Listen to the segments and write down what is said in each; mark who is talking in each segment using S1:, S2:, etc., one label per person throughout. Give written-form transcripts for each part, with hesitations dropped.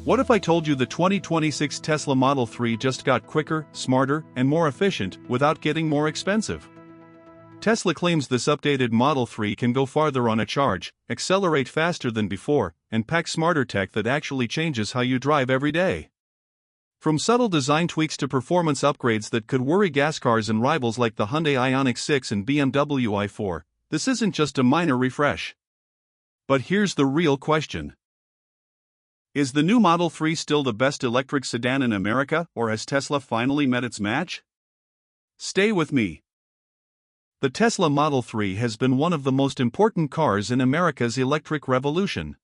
S1: What if I told you the 2026 Tesla Model 3 just got quicker, smarter, and more efficient without getting more expensive? Tesla claims this updated Model 3 can go farther on a charge, accelerate faster than before, and pack smarter tech that actually changes how you drive every day. From subtle design tweaks to performance upgrades that could worry gas cars and rivals like the Hyundai Ioniq 6 and BMW i4, this isn't just a minor refresh. But here's the real question. Is the new Model 3 still the best electric sedan in America, or has Tesla finally met its match? Stay with me. The Tesla Model 3 has been one of the most important cars in America's electric revolution.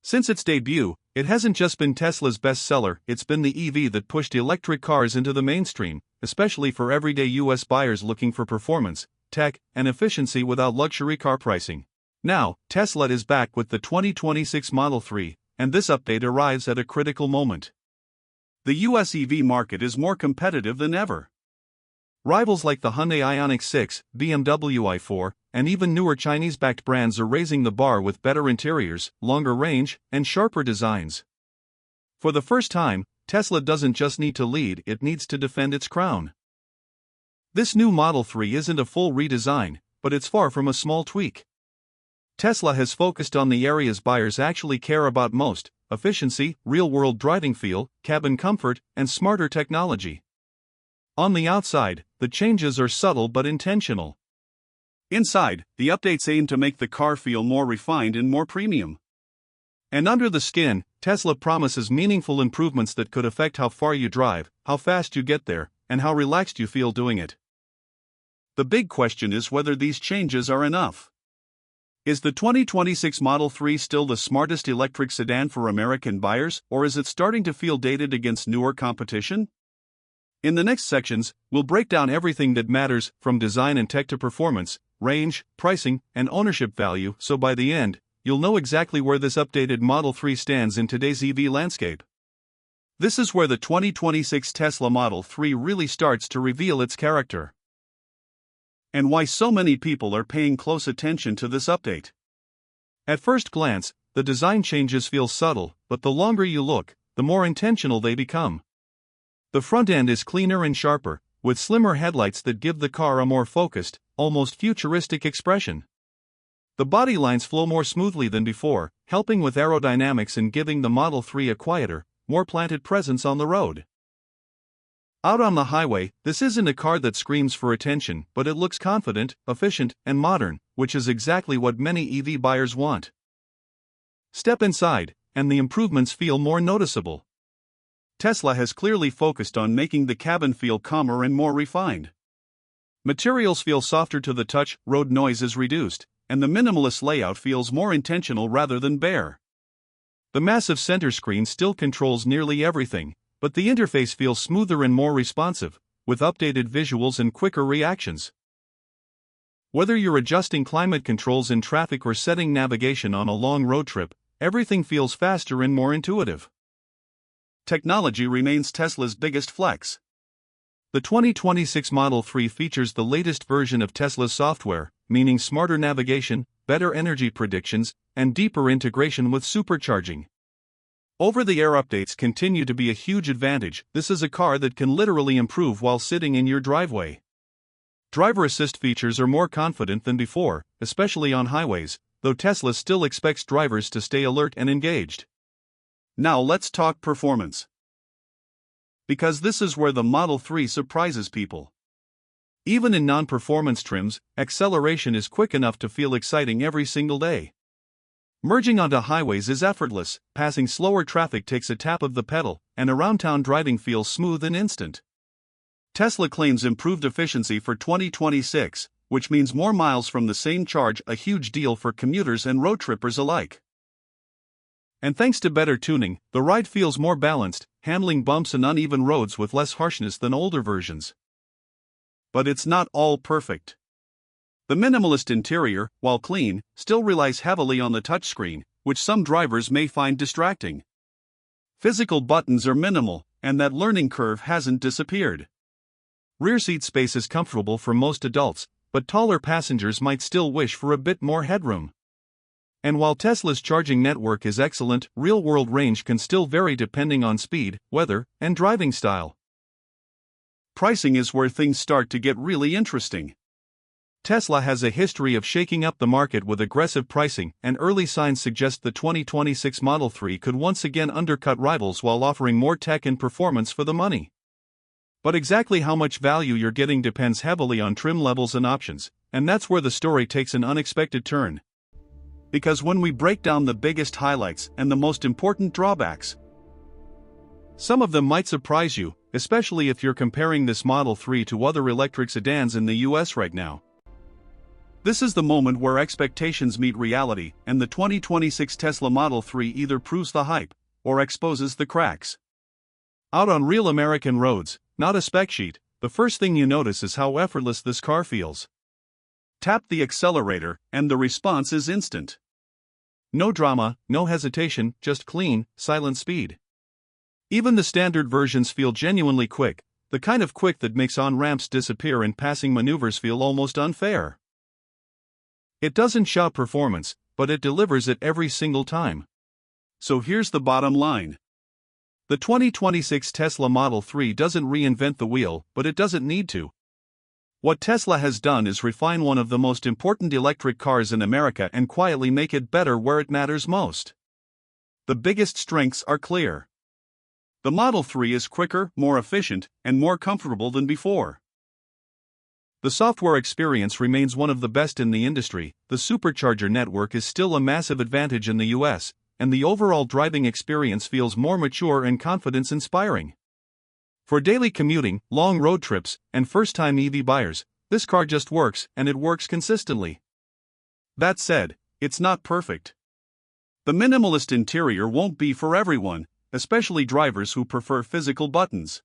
S1: Since its debut, it hasn't just been Tesla's bestseller, it's been the EV that pushed electric cars into the mainstream, especially for everyday US buyers looking for performance, tech, and efficiency without luxury car pricing. Now, Tesla is back with the 2026 Model 3, and this update arrives at a critical moment. The US EV market is more competitive than ever. Rivals like the Hyundai Ioniq 6, BMW i4, and even newer Chinese-backed brands are raising the bar with better interiors, longer range, and sharper designs. For the first time, Tesla doesn't just need to lead, it needs to defend its crown. This new Model 3 isn't a full redesign, but it's far from a small tweak. Tesla has focused on the areas buyers actually care about most: efficiency, real-world driving feel, cabin comfort, and smarter technology. On the outside, the changes are subtle but intentional. Inside, the updates aim to make the car feel more refined and more premium. And under the skin, Tesla promises meaningful improvements that could affect how far you drive, how fast you get there, and how relaxed you feel doing it. The big question is whether these changes are enough. Is the 2026 Model 3 still the smartest electric sedan for American buyers, or is it starting to feel dated against newer competition? In the next sections, we'll break down everything that matters, from design and tech to performance, range, pricing, and ownership value, so by the end, you'll know exactly where this updated Model 3 stands in today's EV landscape. This is where the 2026 Tesla Model 3 really starts to reveal its character. And why so many people are paying close attention to this update. At first glance, the design changes feel subtle, but the longer you look, the more intentional they become. The front end is cleaner and sharper, with slimmer headlights that give the car a more focused, almost futuristic expression. The body lines flow more smoothly than before, helping with aerodynamics and giving the Model 3 a quieter, more planted presence on the road. Out on the highway, this isn't a car that screams for attention, but it looks confident, efficient, and modern, which is exactly what many EV buyers want. Step inside, and the improvements feel more noticeable. Tesla has clearly focused on making the cabin feel calmer and more refined. Materials feel softer to the touch, road noise is reduced, and the minimalist layout feels more intentional rather than bare. The massive center screen still controls nearly everything, but the interface feels smoother and more responsive, with updated visuals and quicker reactions. Whether you're adjusting climate controls in traffic or setting navigation on a long road trip, everything feels faster and more intuitive. Technology remains Tesla's biggest flex. The 2026 Model 3 features the latest version of Tesla's software, meaning smarter navigation, better energy predictions, and deeper integration with supercharging. Over-the-air updates continue to be a huge advantage. This is a car that can literally improve while sitting in your driveway. Driver assist features are more confident than before, especially on highways, though Tesla still expects drivers to stay alert and engaged. Now let's talk performance. Because this is where the Model 3 surprises people. Even in non-performance trims, acceleration is quick enough to feel exciting every single day. Merging onto highways is effortless, passing slower traffic takes a tap of the pedal, and around-town driving feels smooth and instant. Tesla claims improved efficiency for 2026, which means more miles from the same charge, a huge deal for commuters and road trippers alike. And thanks to better tuning, the ride feels more balanced, handling bumps and uneven roads with less harshness than older versions. But it's not all perfect. The minimalist interior, while clean, still relies heavily on the touchscreen, which some drivers may find distracting. Physical buttons are minimal, and that learning curve hasn't disappeared. Rear seat space is comfortable for most adults, but taller passengers might still wish for a bit more headroom. And while Tesla's charging network is excellent, real-world range can still vary depending on speed, weather, and driving style. Pricing is where things start to get really interesting. Tesla has a history of shaking up the market with aggressive pricing, and early signs suggest the 2026 Model 3 could once again undercut rivals while offering more tech and performance for the money. But exactly how much value you're getting depends heavily on trim levels and options, and that's where the story takes an unexpected turn. Because when we break down the biggest highlights and the most important drawbacks, some of them might surprise you, especially if you're comparing this Model 3 to other electric sedans in the US right now. This is the moment where expectations meet reality, and the 2026 Tesla Model 3 either proves the hype or exposes the cracks. Out on real American roads, not a spec sheet, the first thing you notice is how effortless this car feels. Tap the accelerator, and the response is instant. No drama, no hesitation, just clean, silent speed. Even the standard versions feel genuinely quick, the kind of quick that makes on-ramps disappear and passing maneuvers feel almost unfair. It doesn't shout performance, but it delivers it every single time. So here's the bottom line. The 2026 Tesla Model 3 doesn't reinvent the wheel, but it doesn't need to. What Tesla has done is refine one of the most important electric cars in America and quietly make it better where it matters most. The biggest strengths are clear. The Model 3 is quicker, more efficient, and more comfortable than before. The software experience remains one of the best in the industry, the supercharger network is still a massive advantage in the US, and the overall driving experience feels more mature and confidence-inspiring. For daily commuting, long road trips, and first-time EV buyers, this car just works, and it works consistently. That said, it's not perfect. The minimalist interior won't be for everyone, especially drivers who prefer physical buttons.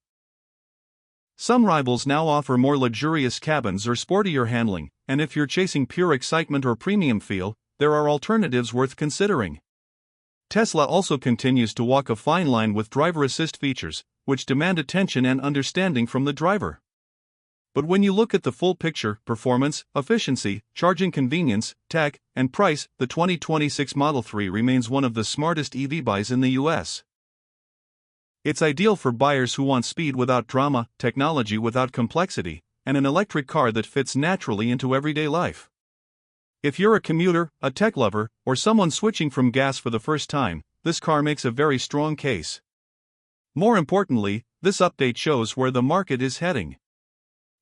S1: Some rivals now offer more luxurious cabins or sportier handling, and if you're chasing pure excitement or premium feel, there are alternatives worth considering. Tesla also continues to walk a fine line with driver assist features, which demand attention and understanding from the driver. But when you look at the full picture, performance, efficiency, charging convenience, tech, and price, the 2026 Model 3 remains one of the smartest EV buys in the US. It's ideal for buyers who want speed without drama, technology without complexity, and an electric car that fits naturally into everyday life. If you're a commuter, a tech lover, or someone switching from gas for the first time, this car makes a very strong case. More importantly, this update shows where the market is heading.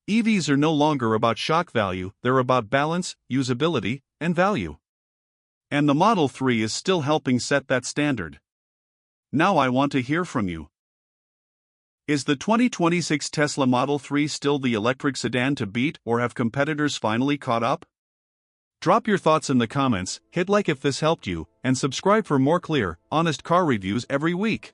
S1: EVs are no longer about shock value, they're about balance, usability, and value. And the Model 3 is still helping set that standard. Now I want to hear from you. Is the 2026 Tesla Model 3 still the electric sedan to beat, or have competitors finally caught up? Drop your thoughts in the comments, hit like if this helped you, and subscribe for more clear, honest car reviews every week.